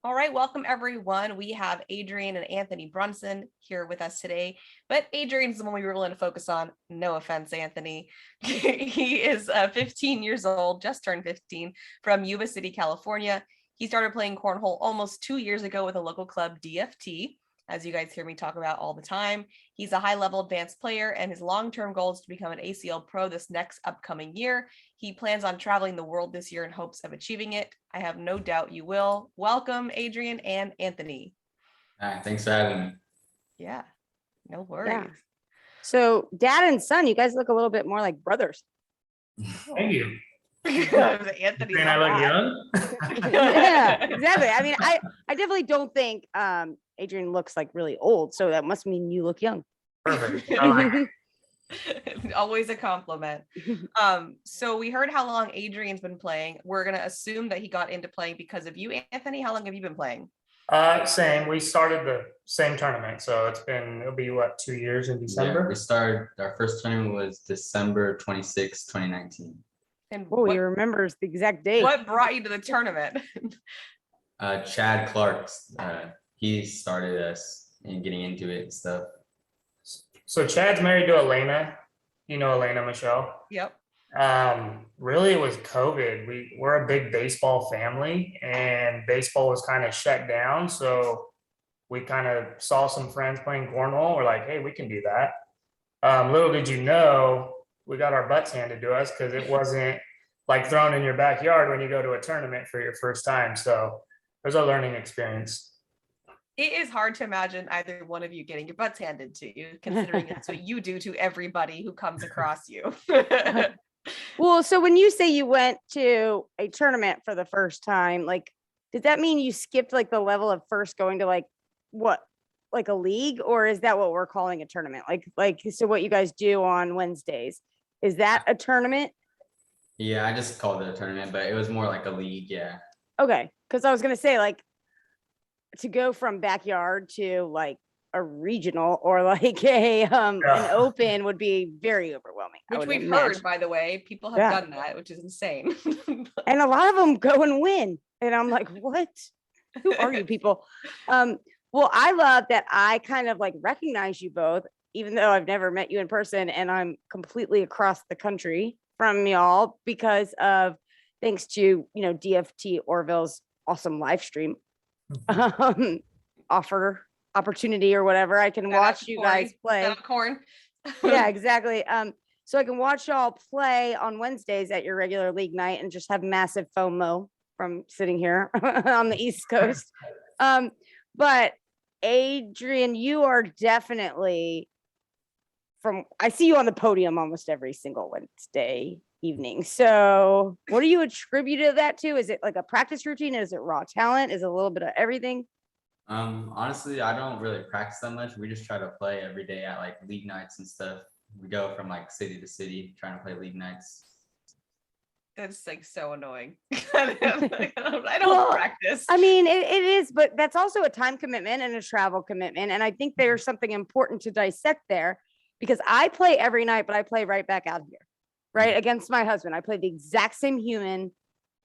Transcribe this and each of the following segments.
All right, welcome everyone. We have Adrian and Anthony Brunson here with us today, but Adrian's the one we were willing to focus on. No offense, Anthony. He is 15 years old, just turned 15, from Yuba City, California. He started playing cornhole almost 2 years ago with a local club, DFT, as you guys hear me talk about all the time. He's a high-level advanced player, and his long-term goal is to become an ACL pro this next upcoming year. He plans on traveling the world this year in hopes of achieving it. I have no doubt you will. Welcome, Adrian and Anthony. All right, thanks for having me. Yeah, no worries. Yeah. So dad and son, you guys look a little bit more like brothers. Thank you. Anthony, And I look young. Yeah, exactly. I mean, I definitely don't think Adrian looks like really old, so that must mean you look young. Perfect. I like it. Always a compliment. So we heard how long Adrian's been playing. We're gonna assume that he got into playing because of you, Anthony. How long have you been playing? Same. We started the same tournament, so it'll be what, 2 years in December? Yeah, we started, our first tournament was December 26, 2019. And Oh, he remembers the exact date. what brought you to the tournament? Chad Clark's, he started us in getting into it and stuff. So Chad's married to Elena. You know Elena, Michelle. Yep. Really, it was COVID. We're a big baseball family, and baseball was kind of shut down. So we kind of saw some friends playing cornhole. We're like, hey, we can do that. Little did you know, we got our butts handed to us because it wasn't like thrown in your backyard when you go to a tournament for your first time. So it was a learning experience. It is hard to imagine either one of you getting your butts handed to you, considering it's what you do to everybody who comes across you. Well, so when you say you went to a tournament for the first time, like, does that mean you skipped like the level of first going to like what, like a league, or is that what we're calling a tournament? So what you guys do on Wednesdays, is that a tournament? Yeah, I just called it a tournament, but it was more like a league, yeah. Okay, because I was gonna say, like, to go from backyard to like a regional or like an open would be very overwhelming. Which we've heard, by the way, people have done that, which is insane. And a lot of them go and win, and I'm like, what? Who are you people? Well, I love that I kind of like recognize you both, even though I've never met you in person, and I'm completely across the country from y'all because of thanks to DFT Orville's awesome live stream opportunity or whatever. I can watch you guys play. Corn. Yeah, exactly. So I can watch y'all play on Wednesdays at your regular league night and just have massive FOMO from sitting here on the East Coast. But Adrian, you are definitely I see you on the podium almost every single Wednesday evening. So what do you attribute that to? Is it like a practice routine? Is it raw talent? Is it a little bit of everything? Honestly, I don't really practice that much. We just try to play every day at like league nights and stuff. We go from like city to city trying to play league nights. That's like so annoying. I don't practice. I mean, it is, but that's also a time commitment and a travel commitment. And I think there's something important to dissect there, because I play every night, but I play right back out here, right? Against my husband. I play the exact same human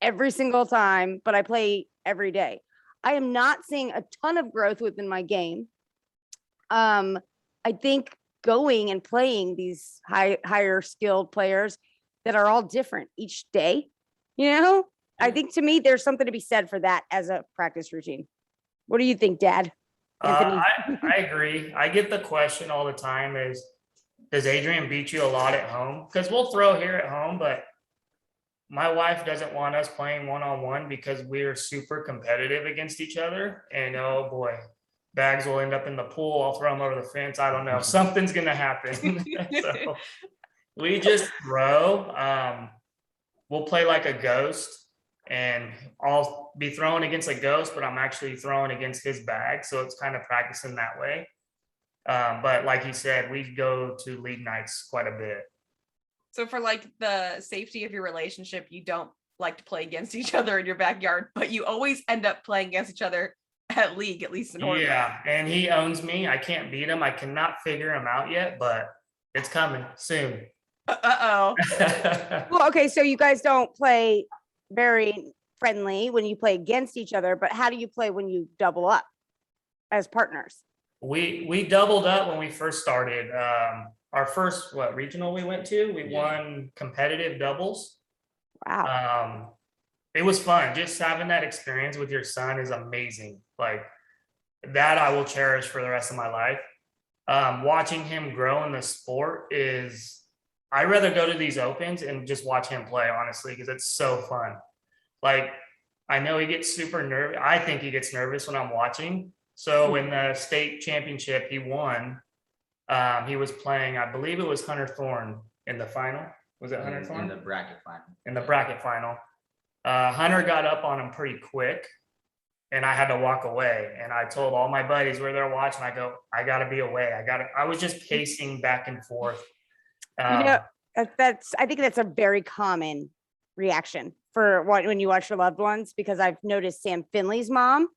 every single time, but I play every day. I am not seeing a ton of growth within my game. I think going and playing these higher skilled players that are all different each day, I think to me, there's something to be said for that as a practice routine. What do you think, Dad? I agree. I get the question all the time does Adrian beat you a lot at home? Because we'll throw here at home, but my wife doesn't want us playing one-on-one because we are super competitive against each other. And oh boy, bags will end up in the pool. I'll throw them over the fence. I don't know. Something's going to happen. So we just throw. We'll play like a ghost, and I'll be throwing against a ghost, but I'm actually throwing against his bag. So it's kind of practicing that way. But like you said, we go to league nights quite a bit. So for like the safety of your relationship, you don't like to play against each other in your backyard, but you always end up playing against each other at league, at least in order. Yeah, and he owns me. I can't beat him. I cannot figure him out yet, but it's coming soon. Uh-oh. Well, okay, so you guys don't play very friendly when you play against each other, but how do you play when you double up as partners? We doubled up when we first started. Our first regional we went to, we won competitive doubles. Wow. It was fun. Just having that experience with your son is amazing. Like that I will cherish for the rest of my life. Watching him grow in the sport is, I'd rather go to these opens and just watch him play, honestly, because it's so fun. Like, I know he gets super nervous. I think he gets nervous when I'm watching. So in the state championship, he won. He was playing, I believe it was Hunter Thorne in the final. Was it Hunter Thorne? In the bracket final. In the bracket final. Hunter got up on him pretty quick, and I had to walk away. And I told all my buddies where they're watching, I go, I got to be away. I was just pacing back and forth. You know, I think that's a very common reaction for when you watch your loved ones, because I've noticed Sam Finley's mom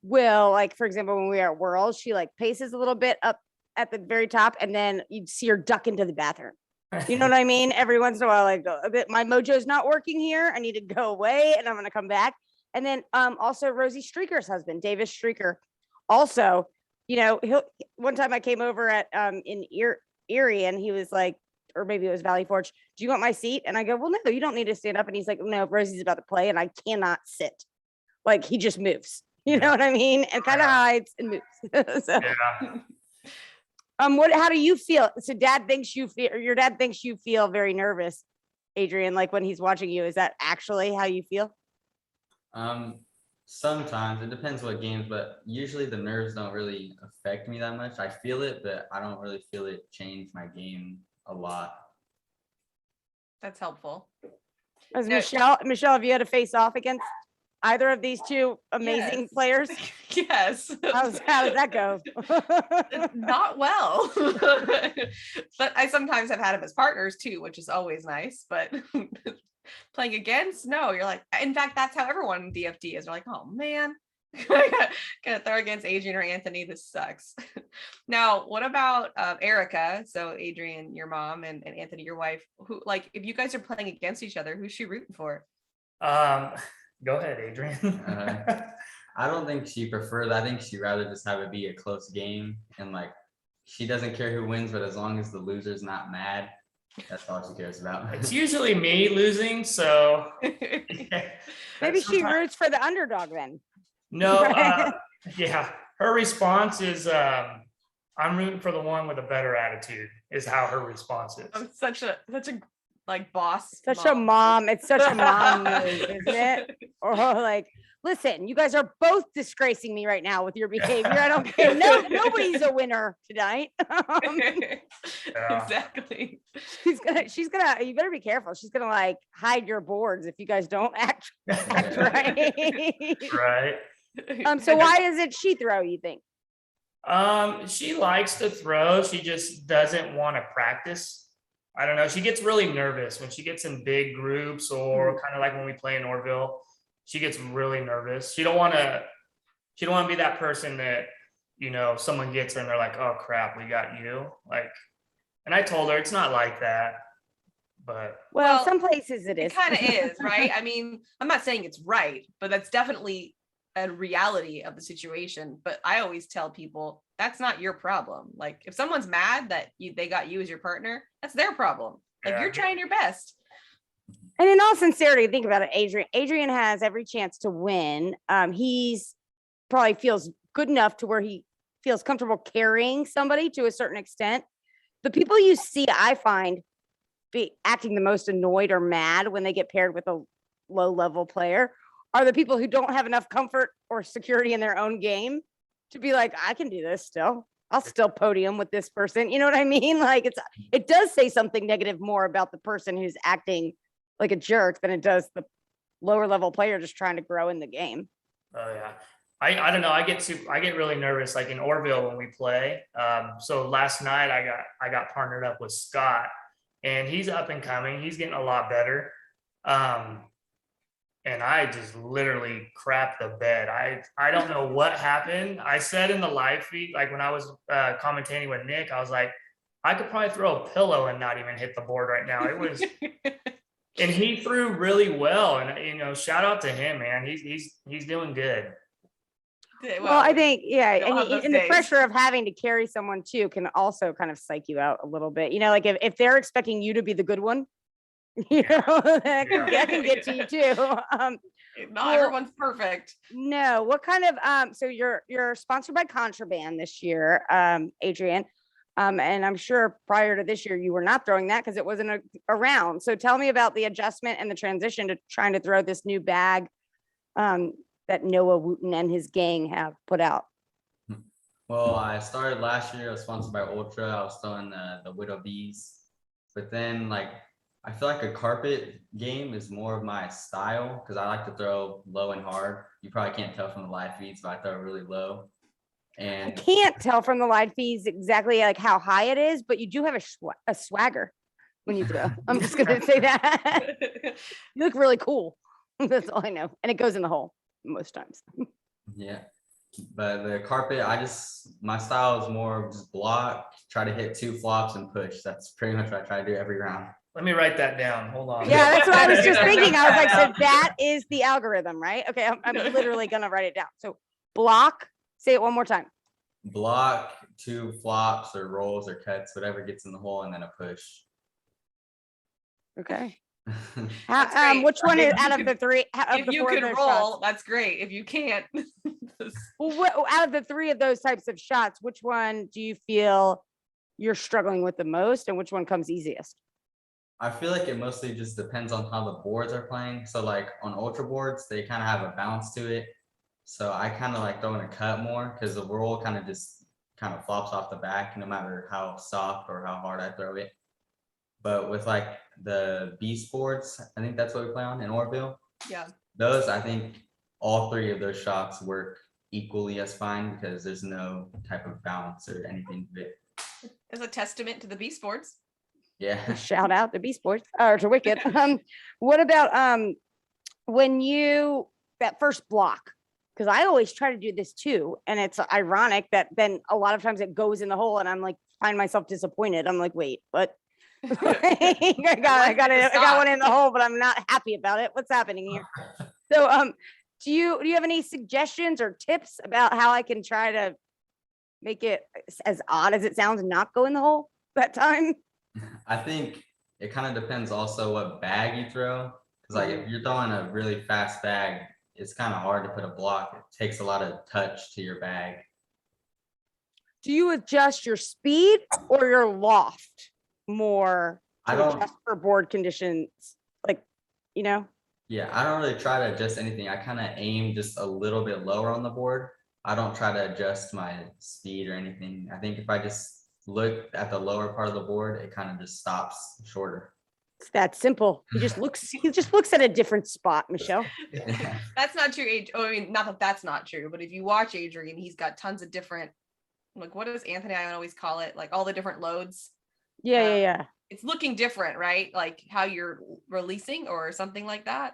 will, like, for example, when we were at Worlds, she like paces a little bit up at the very top, and then you'd see her duck into the bathroom. You know what I mean? Every once in a while, like a bit, my mojo's not working here. I need to go away, and I'm going to come back. And then also Rosie Streaker's husband, Davis Streaker, also, you know, one time I came over at in Erie, and he was like, or maybe it was Valley Forge, do you want my seat? And I go, well, no, you don't need to stand up. And he's like, no, Rosie's about to play and I cannot sit. Like, he just moves, you know what I mean? And kind of hides and moves. So, how do you feel? So your dad thinks you feel very nervous, Adrian, like when he's watching you. Is that actually how you feel? Sometimes it depends what games, but usually the nerves don't really affect me that much. I feel it, but I don't really feel it change my game a lot. That's helpful. As Michelle, have you had to face off against either of these two amazing players? Yes. How does that go? Not well. But I sometimes have had them as partners too, which is always nice. But playing against, no, you're like, in fact, that's how everyone in DFD is. They're like, oh man, gonna throw against Adrian or Anthony. This sucks. Now, what about Erica? So Adrian, your mom, and Anthony, your wife. Who, like, if you guys are playing against each other, who's she rooting for? Go ahead, Adrian. I don't think she prefers. I think she'd rather just have it be a close game, and like she doesn't care who wins, but as long as the loser's not mad, that's all she cares about. It's usually me losing, so maybe she roots for the underdog then. No, yeah. Her response is, I'm rooting for the one with a better attitude, is how her response is. I'm such a like boss. Such a mom. It's such a mom move, isn't it? Or like, listen, you guys are both disgracing me right now with your behavior. I don't care. No, nobody's a winner tonight. Exactly. She's gonna, you better be careful. She's gonna like hide your boards if you guys don't act right. Right. So why is it she throw, you think? She likes to throw. She just doesn't want to practice. I don't know. She gets really nervous when she gets in big groups, or kind of like when we play in Orville. She gets really nervous. She don't want to be that person that, you know, someone gets her and they're like, oh crap, we got you. Like, and I told her it's not like that. But well, some places it is. It kind of is, right? I mean, I'm not saying it's right, but that's definitely a reality of the situation. But I always tell people that's not your problem. Like, if someone's mad that they got you as your partner, that's their problem. Like, you're trying your best. And in all sincerity, think about it, Adrian. Adrian has every chance to win. He's probably feels good enough to where he feels comfortable carrying somebody to a certain extent. The people you see, I find, be acting the most annoyed or mad when they get paired with a low-level player are the people who don't have enough comfort or security in their own game to be like, I can do this still. I'll still podium with this person. You know what I mean? Like, it does say something negative more about the person who's acting like a jerk than it does the lower level player just trying to grow in the game. Oh yeah. I don't know. I get really nervous, like in Orville when we play. So last night I got partnered up with Scott, and he's up and coming. He's getting a lot better. And I just literally crapped the bed. I don't know what happened. I said in the live feed, like when I was commentating with Nick, I was like, I could probably throw a pillow and not even hit the board right now. And he threw really well, and shout out to him, man. He's doing good. Well, I think, yeah, we all have and, those and the days. pressure of having to carry someone too can also kind of psych you out a little bit. Like if they're expecting you to be the good one, that can get to you too. Not well, everyone's perfect. No, what kind of so you're sponsored by Contraband this year, Adrian. And I'm sure prior to this year you were not throwing that because it wasn't around. So tell me about the adjustment and the transition to trying to throw this new bag that Noah Wooten and his gang have put out. Well, I started last year. I was sponsored by Ultra. I was throwing the Widow Bees, but then I feel like a carpet game is more of my style because I like to throw low and hard. You probably can't tell from the live feeds, but I throw really low. I And can't tell from the live feeds exactly like how high it is, but you do have a swagger when you throw. I'm just gonna say that. You look really cool. That's all I know. And it goes in the hole most times. yeah, but the carpet, my style is more of just block, try to hit 2 flops and push. That's pretty much what I try to do every round. Let me write that down. Hold on. Yeah, that's what I was just thinking. I was like, so that is the algorithm, right? Okay, I'm literally gonna write it down. So block, say it one more time. Block, 2 flops or rolls or cuts, whatever gets in the hole, and then a push. Okay. That's great. Which one If is you out of the three? If you can roll, that's great. If you can't, Well, out of the 3 of those types of shots, which one do you feel you're struggling with the most, and which one comes easiest? I feel like it mostly just depends on how the boards are playing. So on ultra boards, they kind of have a bounce to it. So I kind of like throwing a cut more because the roll kind of flops off the back no matter how soft or how hard I throw it. But with the beast boards, I think that's what we play on in Orville. yeah. Those, I think all 3 of those shots work equally as fine because there's no type of bounce or anything to it. As a testament to the B sports. Yeah. Shout out to B Sports or to Wicked. What about when that first block? Because I always try to do this too, and it's ironic that then a lot of times it goes in the hole, and I'm like, find myself disappointed. I'm like, wait, what? I got one in the hole, but I'm not happy about it. What's happening here? So, do you have any suggestions or tips about how I can try to make it as odd as it sounds and not go in the hole that time? I think it kind of depends also what bag you throw. Because if you're throwing a really fast bag, it's kind of hard to put a block. It takes a lot of touch to your bag. Do you adjust your speed or your loft more I to don't- adjust for board conditions? Yeah, I don't really try to adjust anything. I kind of aim just a little bit lower on the board. I don't try to adjust my speed or anything. I think if I just look at the lower part of the board, it kind of just stops shorter. It's that simple. He just looks at a different spot, Michelle. That's not true. I mean, not that that's not true, but if you watch Adrian, he's got tons of different, what does Anthony I always call it? Like all the different loads. Yeah. It's looking different, right? Like how you're releasing or something like that.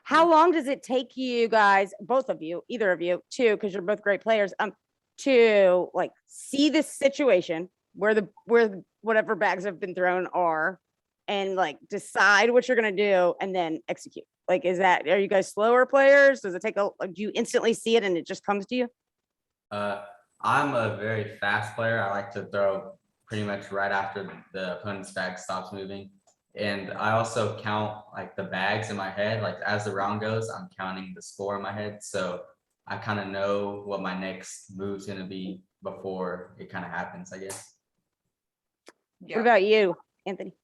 How long does it take you guys, both of you, either of you, too, because you're both great players, to see this situation where whatever bags have been thrown are, and decide what you're gonna do and then execute? Are you guys slower players? Does it do you instantly see it and it just comes to you? I'm a very fast player. I like to throw pretty much right after the opponent's bag stops moving. And I also count the bags in my head. As the round goes, I'm counting the score in my head. So I kind of know what my next move's gonna be before it kind of happens, I guess. Yeah. What about you, Anthony?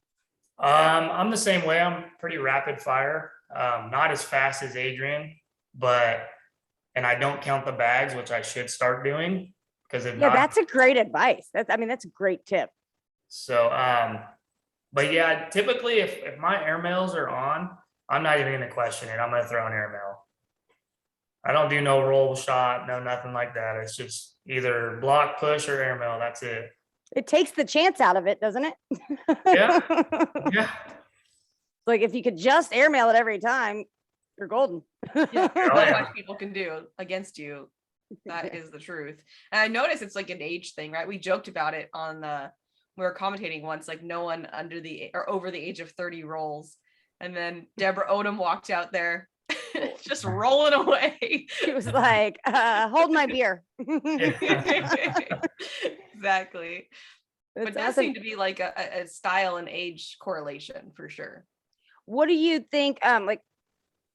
I'm the same way. I'm pretty rapid fire. Not as fast as Adrian, and I don't count the bags, which I should start doing because That's a great advice. That's a great tip. So, but yeah, typically if my airmails are on, I'm not even gonna question it. I'm gonna throw an airmail. I don't do no roll shot, no nothing like that. It's just either block, push, or airmail. That's it. It takes the chance out of it, doesn't it? Yeah. Yeah. If you could just airmail it every time, you're golden. Yeah, Oh, not yeah. much people can do against you. That is the truth. And I noticed it's an age thing, right? We joked about it on we were commentating once, no one under or over the age of 30 rolls. And then Deborah Odom walked out there just rolling away. She was like, hold my beer. Exactly. But That's it does awesome. seem to be like a style and age correlation for sure. What do you think? Like,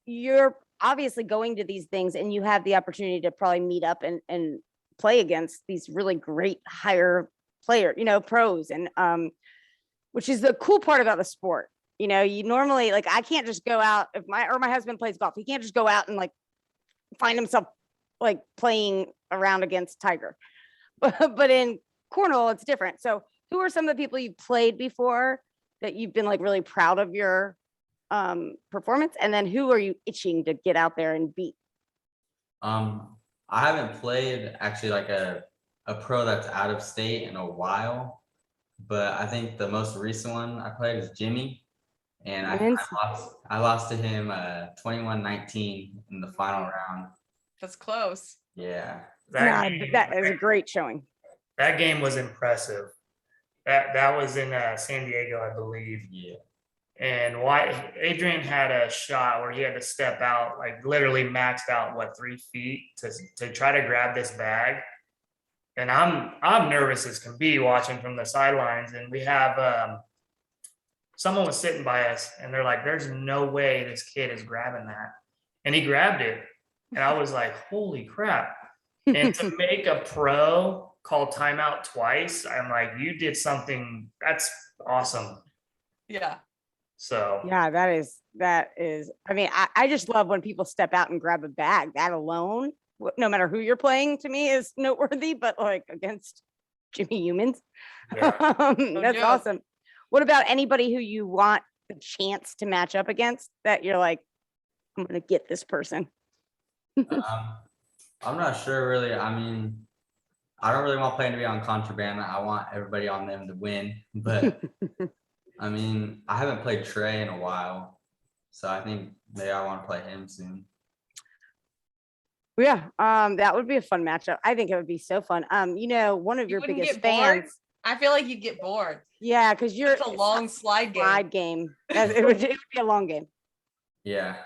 you're obviously going to these things and you have the opportunity to probably meet up and play against these really great higher player, pros. And which is the cool part about the sport. You normally, like, I can't just go out if my husband plays golf. He can't just go out and like find himself like playing around against Tiger. But in cornhole, it's different. So who are some of the people you've played before that you've been like really proud of your performance? And then who are you itching to get out there and beat? I haven't played actually like a pro that's out of state in a while, but I think the most recent one I played is Jimmy. And I lost to him 21-19 in the final round. That's close. Yeah. That is a great showing. That game was impressive. That was in San Diego, I believe. Yeah. And why Adrian had a shot where he had to step out, like literally maxed out 3 feet to try to grab this bag. And I'm nervous as can be watching from the sidelines. And we have someone was sitting by us and they're like, there's no way this kid is grabbing that. And he grabbed it. And I was like, holy crap. And to make a pro call timeout twice, I'm like, you did something that's awesome. Yeah. So Yeah, that is, I mean, I just love when people step out and grab a bag. That alone, no matter who you're playing, to me is noteworthy, but like against Jimmy Humans, yeah. that's awesome. What about anybody who you want the chance to match up against that you're like, I'm going to get this person? I'm not sure really. I mean, I don't really want playing to be on contraband. I want everybody on them to win. But I mean, I haven't played Trey in a while, so I think maybe I want to play him soon. Yeah, that would be a fun matchup. I think it would be so fun. One of your wouldn't biggest get bored? fans. I feel like you'd get bored. Yeah, because It's a long slide game. It would be a long game. Yeah,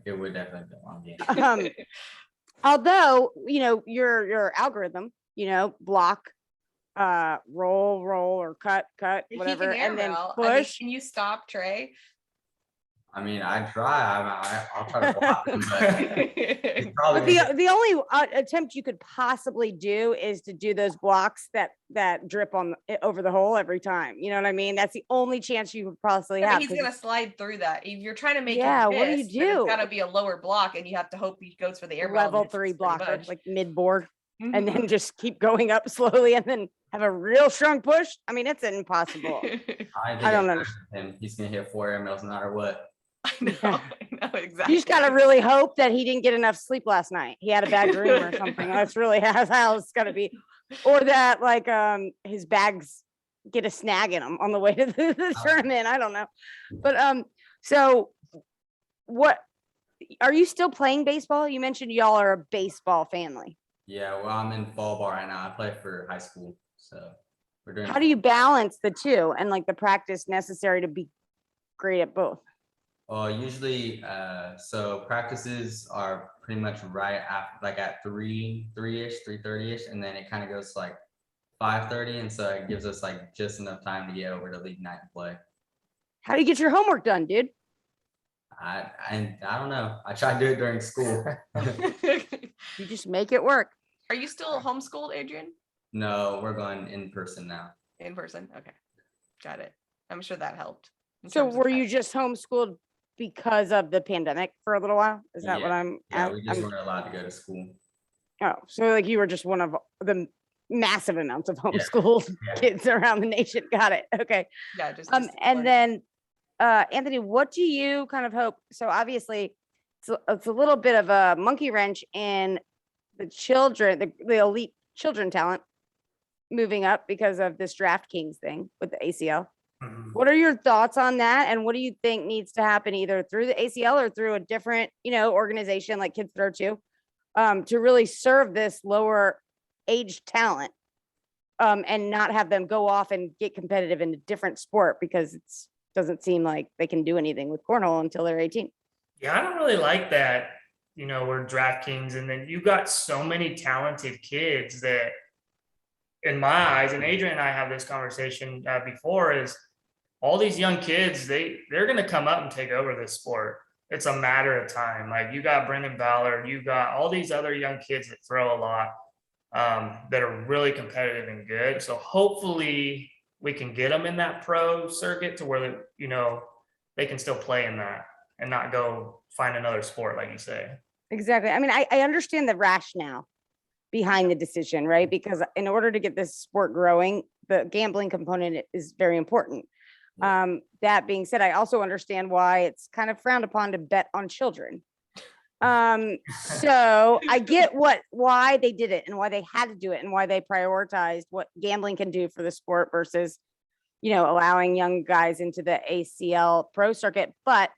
it would definitely be a long game. Although, your algorithm, block, roll or cut, He whatever, can air and then rail. I mean, push. can you stop Trey? I mean, I try. I'll try to block him, but he's probably But gonna the only attempt you could possibly do is to do those blocks that drip over the hole every time. You know what I mean? That's the only chance you would possibly Yeah, but have. he's gonna slide through that. If you're trying to make Yeah, him what do you miss, then do? It's gotta be a lower block, and you have to hope he goes for the air rail and Level misses 3 pretty blocker, much. like mid board, and Mhm. then just keep going up slowly, and then have a real strong push. I mean, it's impossible. I don't know. him. He's gonna hit 4 air mails no matter what. I know, Yeah. I know exactly. You just gotta really hope that he didn't get enough sleep last night. He had a bad dream or something. That's really how it's gotta be. Or that like his bags get a snag in them on the way to the tournament. I don't know. But so what are you still playing baseball? You mentioned y'all are a baseball family. Yeah, well, I'm in fall ball right now. I play for high school, so we're doing. How do you balance the two and like the practice necessary to be great at both? Well, usually, so practices are pretty much right after, like at 3:30ish, 3:30ish, and then it kind of goes to like 5:30, and so it gives us like just enough time to get over to league night and play. How do you get your homework done, dude? I don't know. I try to do it during school. You just make it work. Are you still homeschooled, Adrian? No, we're going in person now. In person? Okay. Got it. I'm sure that helped. in So terms of were you time. just homeschooled because of the pandemic for a little while? Is that what I'm? Yeah, we just I'm- weren't allowed to go to school. Oh, so like you were just one of the massive amounts of homeschooled Yeah. kids around the nation. Got it. Okay. Yeah, just And disappointed. then Anthony, what do you kind of hope? So obviously it's a little bit of a monkey wrench in the children, the elite children talent moving up because of this DraftKings thing with the ACL. Mhm. What are your thoughts on that? And what do you think needs to happen either through the ACL or through a different, organization like Kids Throw 2 to really serve this lower age talent and not have them go off and get competitive in a different sport because it's doesn't seem like they can do anything with cornhole until they're 18. Yeah, I don't really like that. We're DraftKings, and then you got so many talented kids that, in my eyes, and Adrian and I have this conversation before, is all these young kids, they're going to come up and take over this sport. It's a matter of time. Like, you got Brendan Ballard, you got all these other young kids that throw a lot, that are really competitive and good. So hopefully we can get them in that pro circuit to where, they can still play in that and not go find another sport, like you say. Exactly. I mean, I understand the rationale behind the decision, right? Because in order to get this sport growing, the gambling component is very important. That being said, I also understand why it's kind of frowned upon to bet on children. So I get why they did it and why they had to do it and why they prioritized what gambling can do for the sport versus, allowing young guys into the ACL pro circuit. But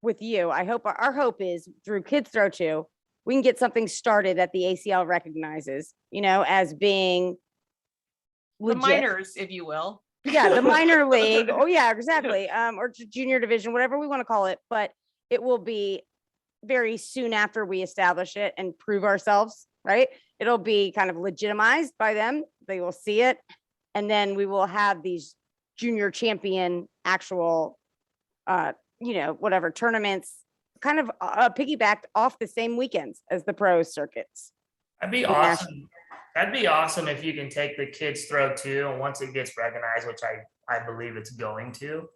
with you, I hope our hope is through Kids Throw 2, we can get something started that the ACL recognizes, as being The legit. minors, if you will. Yeah, the minor league. Oh yeah, exactly. Or junior division, whatever we want to call it. But it will be very soon after we establish it and prove ourselves, right? It'll be kind of legitimized by them. They will see it. And then we will have these junior champion actual, whatever tournaments kind of piggybacked off the same weekends as the pro circuits. That'd be awesome. That'd be awesome if you can take the Kids Throw 2, and once it gets recognized, which I believe it's going to,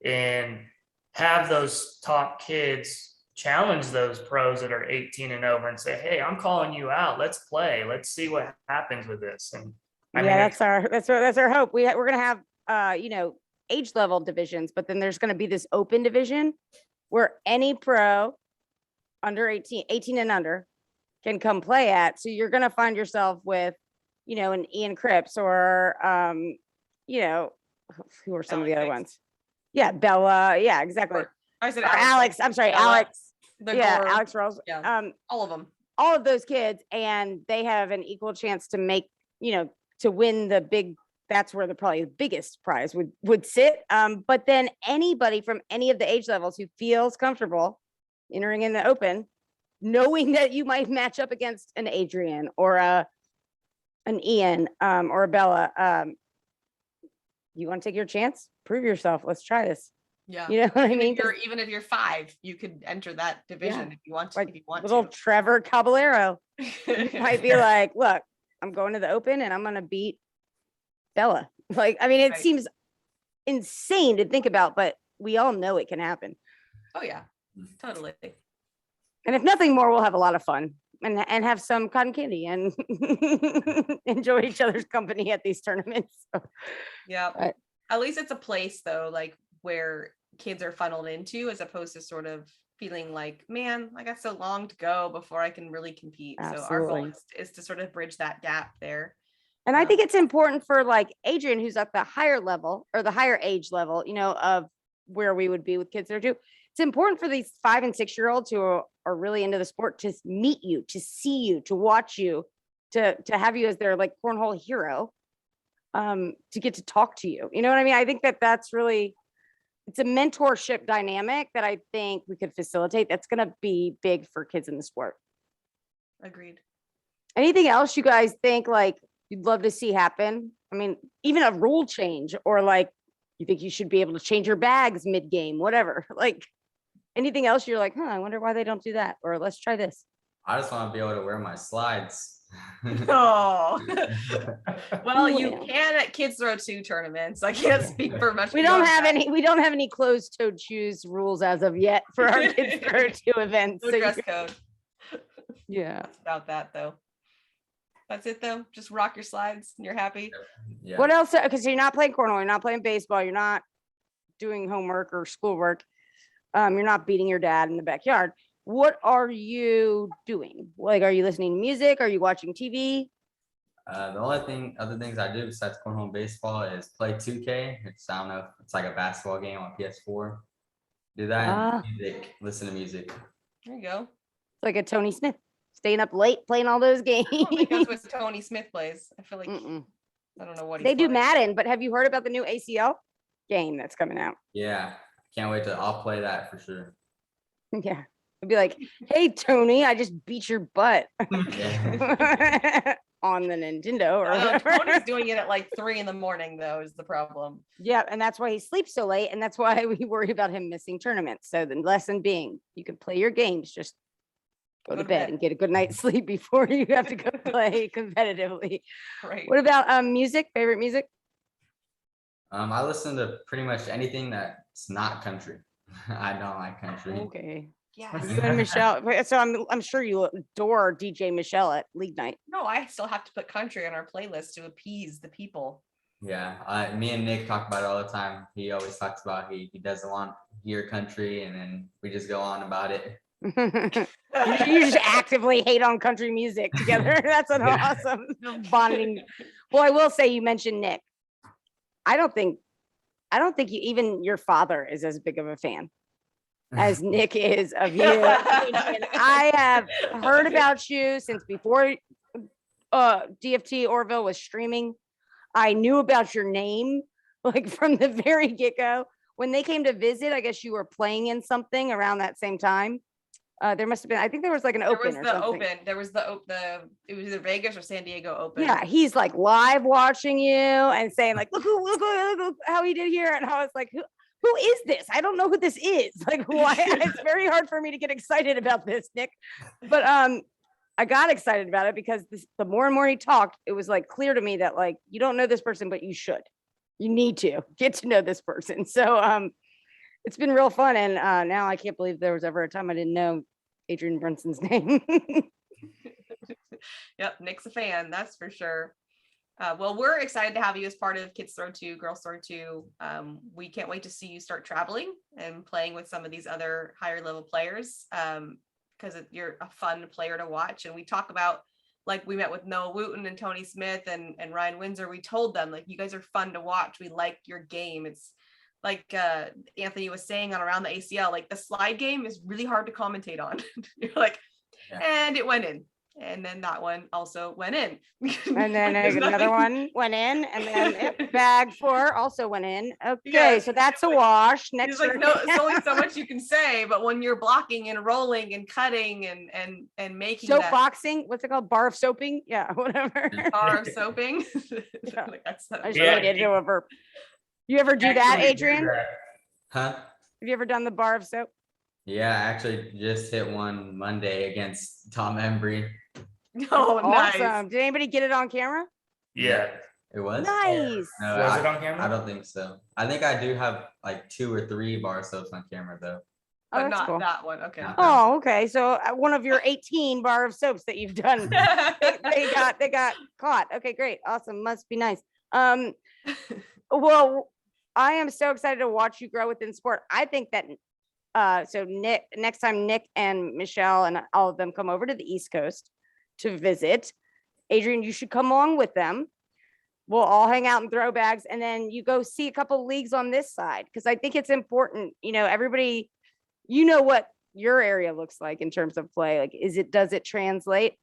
and have those top kids challenge those pros that are 18 and over and say, hey, I'm calling you out. Let's play. Let's see what happens with this. And that's our hope. We're going to have, age level divisions, but then there's going to be this open division where any pro under 18 and under can come play at. So you're going to find yourself with, an Ian Cripps or, who are some of the other ones? Yeah. Bella. Yeah, exactly. I said Or Alex. I'm sorry. Bella, Alex. the Yeah. Gore, Alex Rose. yeah, all of them. All of those kids, and they have an equal chance to make, to win the big, that's where probably the biggest prize would sit. But then anybody from any of the age levels who feels comfortable entering in the open, knowing that you might match up against an Adrian or an Ian or a Bella, you want to take your chance? Prove yourself. Let's try this. Yeah. You know what I mean? Even if you're 5, you could enter that division if you want to. Like if you want little to. Trevor Caballero might be like, look, I'm going to the open and I'm going to beat Bella. Like, I mean, it Right. seems insane to think about, but we all know it can happen. Oh yeah, totally. And if nothing more, we'll have a lot of fun and have some cotton candy and enjoy each other's company at these tournaments. So, Yeah. Right. At least it's a place though, like where kids are funneled into, as opposed to sort of feeling like, man, I got so long to go before I can really compete. So our goal Absolutely. is to sort of bridge that gap there. And I think it's important for like Adrian, who's at the higher level or the higher age level, of where we would be with Kids There too. It's important for these 5 and 6-year-olds who are really into the sport to meet you, to see you, to watch you, to have you as their like cornhole hero, to get to talk to you. You know what I mean? I think that's really, it's a mentorship dynamic that I think we could facilitate. That's going to be big for kids in the sport. Agreed. Anything else you guys think like you'd love to see happen? I mean, even a rule change, or like you think you should be able to change your bags mid-game, whatever. Like anything else you're like, I wonder why they don't do that, or let's try this. I just want to be able to wear my slides. Oh, well, you Yeah. can at Kids Throw 2 tournaments. I can't speak for much. We don't beyond have that. any closed-toed shoes rules as of yet for our Kids Throw 2 events. No So dress code. yeah. That's about that though. That's it though. Just rock your slides and you're happy. Yeah. What else? Because you're not playing cornhole, you're not playing baseball, you're not doing homework or schoolwork. You're not beating your dad in the backyard. What are you doing? Like, are you listening to music? Are you watching TV? The only other things I do besides cornhole and baseball is play 2K. I don't know, it's like a basketball game on PS4. Do that, Ah. and music, listen to music. There you go. It's like a Tony Smith, staying up late playing all those games. I don't think that's what Tony Smith plays. I feel like Mm-mm. I don't know what he's They do playing. Madden, but have you heard about the new ACL? game that's coming out. Yeah, can't wait to. I'll play that for sure. Yeah. I'd be like, hey, Tony, I just beat your butt Yeah. on the Nintendo or Tony's whatever. doing it at like 3 in the morning though, is the problem. Yeah. And that's why he sleeps so late. And that's why we worry about him missing tournaments. So the lesson being, you can play your games, just go to bed and get a good night's sleep before you have to go play competitively. Right. What about music? Favorite music? I listen to pretty much anything that's not country. I don't like country. Okay. Yeah. You and Michelle. So I'm sure you adore DJ Michelle at League Night. No, I still have to put country on our playlist to appease the people. Yeah, me and Nick talk about it all the time. He always talks about he doesn't want to hear country, and then we just go on about it. You just actively hate on country music together. That's an awesome bonding. Well, I will say you mentioned Nick. I don't think you, even your father is as big of a fan as Nick is of you. And I have heard about you since before DFT Orville was streaming. I knew about your name like from the very get-go. When they came to visit, I guess you were playing in something around that same time. There must have been, I think there was like an open or something. There was the it was either Vegas or San Diego Open. Yeah, he's like live watching you and saying like, look how he did here. And I was like, who is this? I don't know who this is. Like, why? It's very hard for me to get excited about this, Nick. But I got excited about it because the more and more he talked, it was like clear to me that like, you don't know this person, but you should. You need to get to know this person. So it's been real fun. And now I can't believe there was ever a time I didn't know Adrian Brunson's name. Yep, Nick's a fan, that's for sure. Well, we're excited to have you as part of Kids Throw 2, Girls Throw 2. We can't wait to see you start traveling and playing with some of these other higher level players because you're a fun player to watch. And we talk about, like we met with Noah Wooten and Tony Smith and Ryan Windsor. We told them like, you guys are fun to watch. We like your game. It's like Anthony was saying on Around the ACL, like the slide game is really hard to commentate on. You're like, and it went in. And then that one also went in. And then another one went in, and then bag 4 also went in. Okay, Yeah. so that's a wash. Next, It's like, no, it's only so much you can say, but when you're blocking and rolling and cutting and making soap that boxing, what's it called? Bar of soaping? Yeah, whatever. bar of soaping. Yeah. Like that's I just Yeah. made it into a verb. You ever do that, Actually, Adrian? Huh? Have you ever done the bar of soap? Yeah, I actually just hit one Monday against Tom Embry. Oh, nice. Awesome. Did anybody get it on camera? Yeah. It was? Nice. No, Was it on I camera? don't think so. I think I do have like 2 or 3 bar soaps on camera though. Oh, But that's not cool. that one. Okay. No. Oh, okay. So one of your 18 bar of soaps that you've done, they got caught. Okay, great. Awesome. Must be nice. Well, I am so excited to watch you grow within sport. I think that so Nick, next time Nick and Michelle and all of them come over to the East Coast to visit, Adrian, you should come along with them. We'll all hang out and throw bags, and then you go see a couple leagues on this side, because I think it's important. You know, everybody, you know what your area looks like in terms of play. Like, does it translate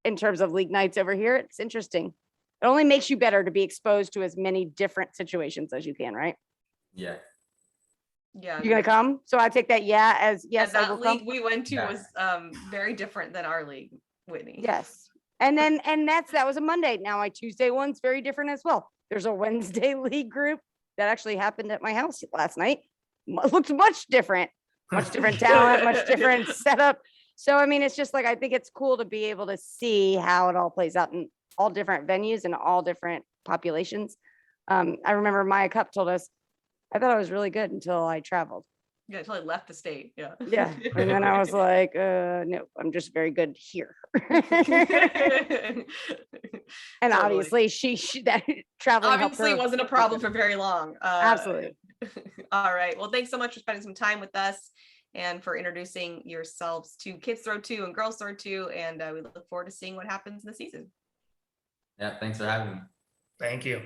in terms of league nights over here? It's interesting. It only makes you better to be exposed to as many different situations as you can, right? Yeah. Yeah. You're gonna come? So I take that as yes, I will that league come. we went to Yeah. was very different than our league, Whitney. Yes. And then that was a Monday. Now my Tuesday one's very different as well. There's a Wednesday league group that actually happened at my house last night. Looked much different talent, much different setup. So I mean, it's just like, I think it's cool to be able to see how it all plays out in all different venues and all different populations. I remember Maya Cup told us, I thought I was really good until I traveled. Yeah, until I left the state. Yeah. Yeah. And then I was like, no, I'm just very good here. And Totally. obviously she that traveling helped Obviously her. wasn't a problem for very long. Absolutely. All right. Well, thanks so much for spending some time with us and for introducing yourselves to Kids Throw 2 and Girls Throw 2. And we look forward to seeing what happens in the season. Yeah, thanks for having me. Thank you.